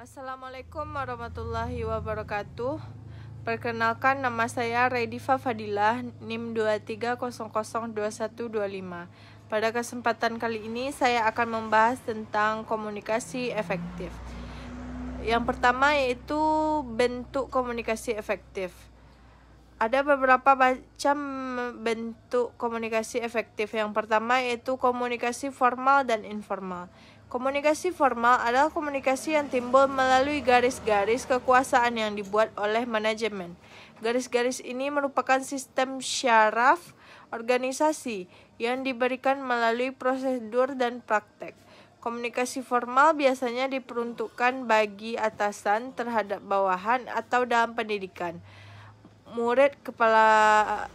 Assalamualaikum warahmatullahi wabarakatuh. Perkenalkan, nama saya Redifa Fadilah, NIM 23002125. Pada kesempatan kali ini saya akan membahas tentang komunikasi efektif. Yang pertama yaitu bentuk komunikasi efektif. Ada beberapa macam bentuk komunikasi efektif. Yang pertama yaitu komunikasi formal dan informal. Komunikasi formal adalah komunikasi yang timbul melalui garis-garis kekuasaan yang dibuat oleh manajemen. Garis-garis ini merupakan sistem syaraf organisasi yang diberikan melalui prosedur dan praktek. Komunikasi formal biasanya diperuntukkan bagi atasan terhadap bawahan atau dalam pendidikan, murid kepada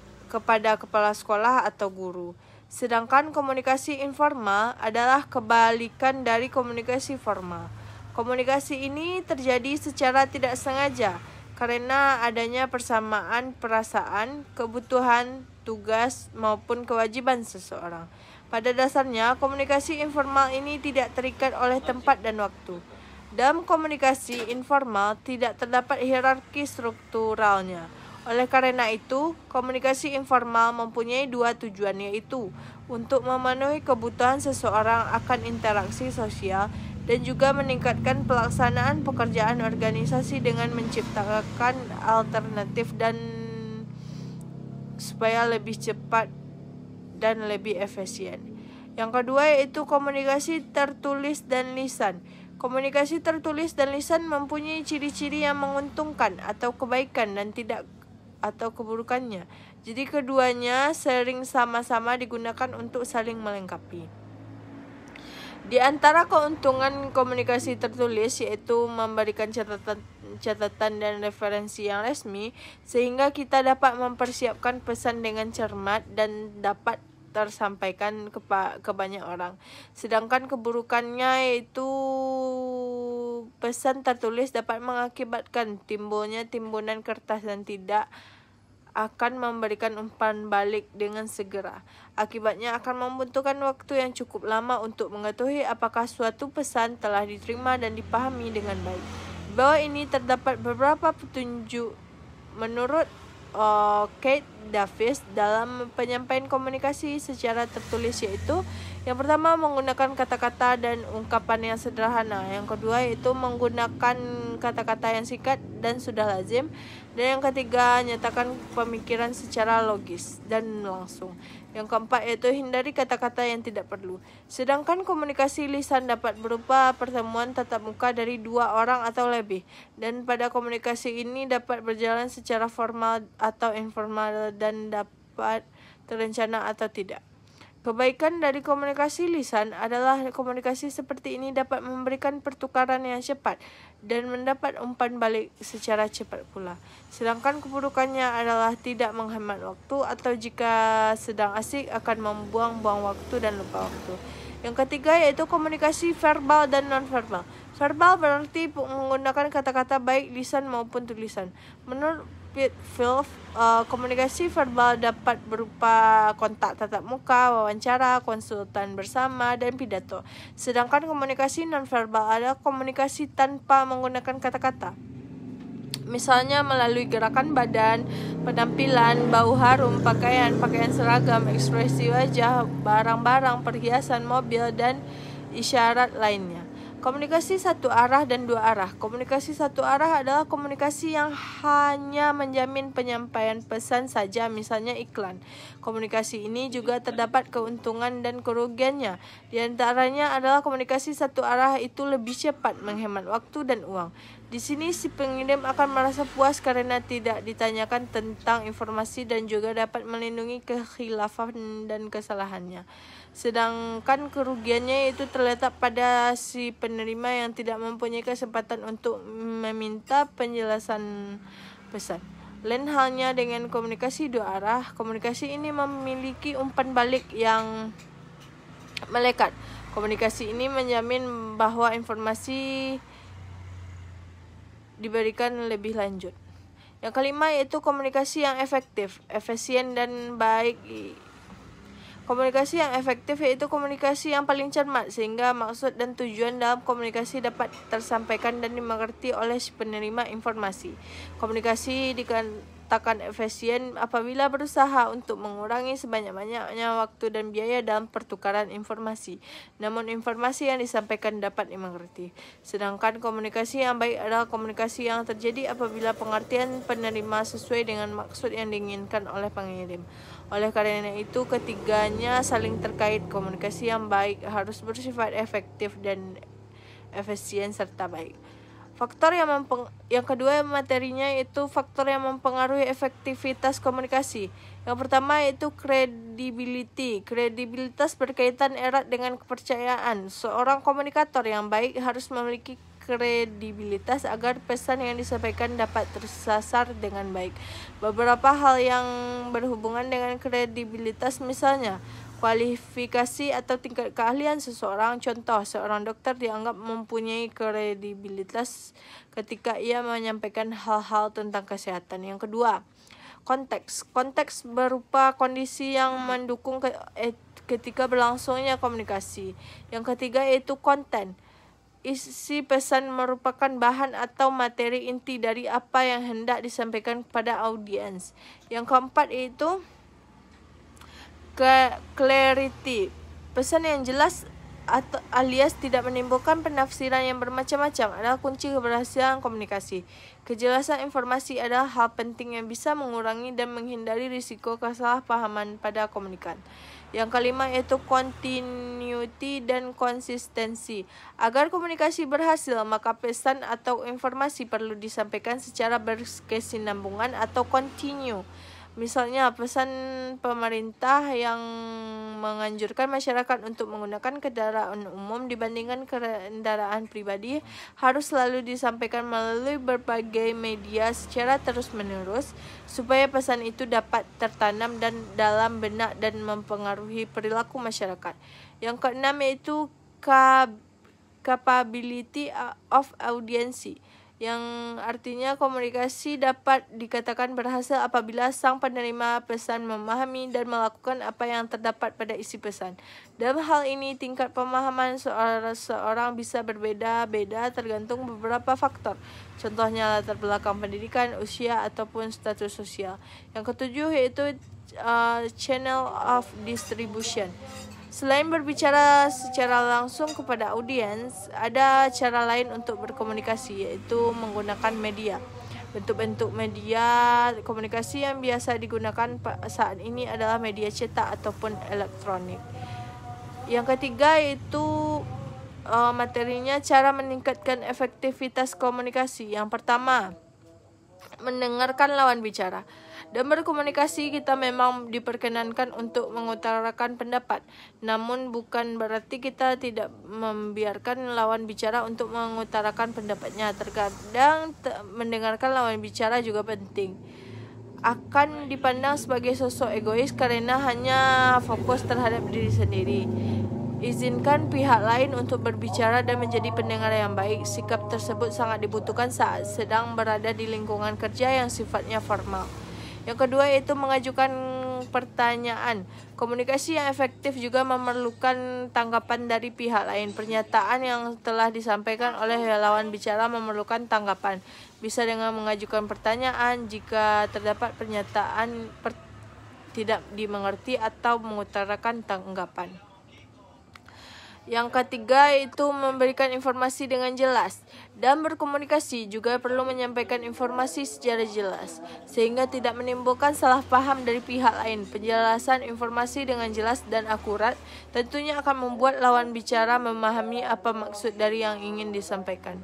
kepala sekolah atau guru. Sedangkan komunikasi informal adalah kebalikan dari komunikasi formal. Komunikasi ini terjadi secara tidak sengaja karena adanya persamaan perasaan, kebutuhan, tugas, maupun kewajiban seseorang. Pada dasarnya, komunikasi informal ini tidak terikat oleh tempat dan waktu. Dalam komunikasi informal tidak terdapat hierarki strukturalnya. Oleh karena itu, komunikasi informal mempunyai dua tujuan, yaitu untuk memenuhi kebutuhan seseorang akan interaksi sosial dan juga meningkatkan pelaksanaan pekerjaan organisasi dengan menciptakan alternatif dan supaya lebih cepat dan lebih efisien. Yang kedua yaitu komunikasi tertulis dan lisan. Komunikasi tertulis dan lisan mempunyai ciri-ciri yang menguntungkan atau kebaikan dan tidak atau keburukannya. Jadi keduanya sering sama-sama digunakan untuk saling melengkapi. Di antara keuntungan komunikasi tertulis yaitu memberikan catatan dan referensi yang resmi sehingga kita dapat mempersiapkan pesan dengan cermat dan dapat tersampaikan ke banyak orang. Sedangkan keburukannya yaitu pesan tertulis dapat mengakibatkan timbulnya timbunan kertas dan tidak akan memberikan umpan balik dengan segera. Akibatnya akan membutuhkan waktu yang cukup lama untuk mengetahui apakah suatu pesan telah diterima dan dipahami dengan baik. Di bawah ini terdapat beberapa petunjuk menurut Kate Davis dalam penyampaian komunikasi secara tertulis, yaitu yang pertama menggunakan kata-kata dan ungkapan yang sederhana, yang kedua yaitu menggunakan kata-kata yang singkat dan sudah lazim, dan yang ketiga nyatakan pemikiran secara logis dan langsung. Yang keempat yaitu hindari kata-kata yang tidak perlu. Sedangkan komunikasi lisan dapat berupa pertemuan tatap muka dari dua orang atau lebih, dan pada komunikasi ini dapat berjalan secara formal atau informal dan dapat terencana atau tidak. Kebaikan dari komunikasi lisan adalah komunikasi seperti ini dapat memberikan pertukaran yang cepat dan mendapat umpan balik secara cepat pula. Sedangkan keburukannya adalah tidak menghemat waktu atau jika sedang asik akan membuang-buang waktu dan lupa waktu. Yang ketiga yaitu komunikasi verbal dan non-verbal. Verbal berarti menggunakan kata-kata baik lisan maupun tulisan. Menurut Pitfield, komunikasi verbal dapat berupa kontak tatap muka, wawancara, konsultan bersama, dan pidato. Sedangkan komunikasi non-verbal adalah komunikasi tanpa menggunakan kata-kata. Misalnya melalui gerakan badan, penampilan, bau harum, pakaian seragam, ekspresi wajah, barang-barang, perhiasan, mobil, dan isyarat lainnya. Komunikasi satu arah dan dua arah. Komunikasi satu arah adalah komunikasi yang hanya menjamin penyampaian pesan saja, misalnya iklan. Komunikasi ini juga terdapat keuntungan dan kerugiannya. Di antaranya adalah komunikasi satu arah itu lebih cepat, menghemat waktu dan uang. Di sini si pengirim akan merasa puas karena tidak ditanyakan tentang informasi dan juga dapat melindungi kekhilafan dan kesalahannya. Sedangkan kerugiannya itu terletak pada si penerima yang tidak mempunyai kesempatan untuk meminta penjelasan pesan. Lain halnya dengan komunikasi dua arah, komunikasi ini memiliki umpan balik yang melekat. Komunikasi ini menjamin bahwa informasi diberikan lebih lanjut. Yang kelima yaitu komunikasi yang efektif, efisien dan baik. Komunikasi yang efektif yaitu komunikasi yang paling cermat sehingga maksud dan tujuan dalam komunikasi dapat tersampaikan dan dimengerti oleh penerima informasi. Komunikasi dikatakan efisien apabila berusaha untuk mengurangi sebanyak-banyaknya waktu dan biaya dalam pertukaran informasi. Namun informasi yang disampaikan dapat dimengerti. Sedangkan komunikasi yang baik adalah komunikasi yang terjadi apabila pengertian penerima sesuai dengan maksud yang diinginkan oleh pengirim. Oleh karena itu, ketiganya saling terkait. Komunikasi yang baik harus bersifat efektif dan efisien serta baik. Faktor yang kedua materinya itu faktor yang mempengaruhi efektivitas komunikasi. Yang pertama yaitu credibility. Kredibilitas berkaitan erat dengan kepercayaan. Seorang komunikator yang baik harus memiliki kredibilitas agar pesan yang disampaikan dapat tersasar dengan baik. Beberapa hal yang berhubungan dengan kredibilitas misalnya kualifikasi atau tingkat keahlian seseorang. Contoh, seorang dokter dianggap mempunyai kredibilitas ketika ia menyampaikan hal-hal tentang kesehatan. Yang kedua, konteks. Konteks berupa kondisi yang mendukung ketika berlangsungnya komunikasi. Yang ketiga yaitu konten. Isi pesan merupakan bahan atau materi inti dari apa yang hendak disampaikan kepada audiens. Yang keempat yaitu clarity. Pesan yang jelas atau alias tidak menimbulkan penafsiran yang bermacam-macam adalah kunci keberhasilan komunikasi. Kejelasan informasi adalah hal penting yang bisa mengurangi dan menghindari risiko kesalahpahaman pada komunikan. Yang kelima yaitu continuity dan konsistensi. Agar komunikasi berhasil, maka pesan atau informasi perlu disampaikan secara berkesinambungan atau continue. Misalnya, pesan pemerintah yang menganjurkan masyarakat untuk menggunakan kendaraan umum dibandingkan kendaraan pribadi harus selalu disampaikan melalui berbagai media secara terus-menerus supaya pesan itu dapat tertanam dan dalam benak dan mempengaruhi perilaku masyarakat. Yang keenam yaitu capability of audiency, yang artinya komunikasi dapat dikatakan berhasil apabila sang penerima pesan memahami dan melakukan apa yang terdapat pada isi pesan. Dalam hal ini, tingkat pemahaman seorang bisa berbeda-beda tergantung beberapa faktor. Contohnya latar belakang pendidikan, usia, ataupun status sosial. Yang ketujuh yaitu channel of distribution. Selain berbicara secara langsung kepada audiens, ada cara lain untuk berkomunikasi, yaitu menggunakan media. Bentuk-bentuk media komunikasi yang biasa digunakan saat ini adalah media cetak ataupun elektronik. Yang ketiga yaitu materinya cara meningkatkan efektivitas komunikasi. Yang pertama, mendengarkan lawan bicara. Dan berkomunikasi kita memang diperkenankan untuk mengutarakan pendapat. Namun bukan berarti kita tidak membiarkan lawan bicara untuk mengutarakan pendapatnya. Terkadang mendengarkan lawan bicara juga penting. Akan dipandang sebagai sosok egois karena hanya fokus terhadap diri sendiri. Izinkan pihak lain untuk berbicara dan menjadi pendengar yang baik. Sikap tersebut sangat dibutuhkan saat sedang berada di lingkungan kerja yang sifatnya formal. Yang kedua yaitu mengajukan pertanyaan. Komunikasi yang efektif juga memerlukan tanggapan dari pihak lain. Pernyataan yang telah disampaikan oleh lawan bicara memerlukan tanggapan. Bisa dengan mengajukan pertanyaan jika terdapat pernyataan tidak dimengerti atau mengutarakan tanggapan. Yang ketiga itu memberikan informasi dengan jelas. Dan berkomunikasi juga perlu menyampaikan informasi secara jelas sehingga tidak menimbulkan salah paham dari pihak lain. Penjelasan informasi dengan jelas dan akurat tentunya akan membuat lawan bicara memahami apa maksud dari yang ingin disampaikan.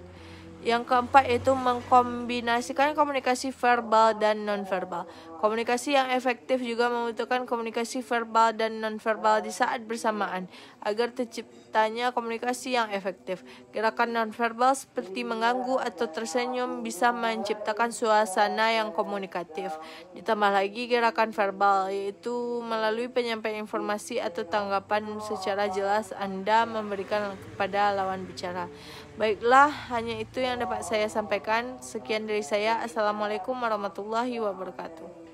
Yang keempat yaitu mengkombinasikan komunikasi verbal dan nonverbal. Komunikasi yang efektif juga membutuhkan komunikasi verbal dan nonverbal di saat bersamaan agar terciptanya komunikasi yang efektif. Gerakan nonverbal seperti mengganggu atau tersenyum bisa menciptakan suasana yang komunikatif. Ditambah lagi gerakan verbal, yaitu melalui penyampaian informasi atau tanggapan secara jelas Anda memberikan kepada lawan bicara. Baiklah, hanya itu yang dapat saya sampaikan. Sekian dari saya. Assalamualaikum warahmatullahi wabarakatuh.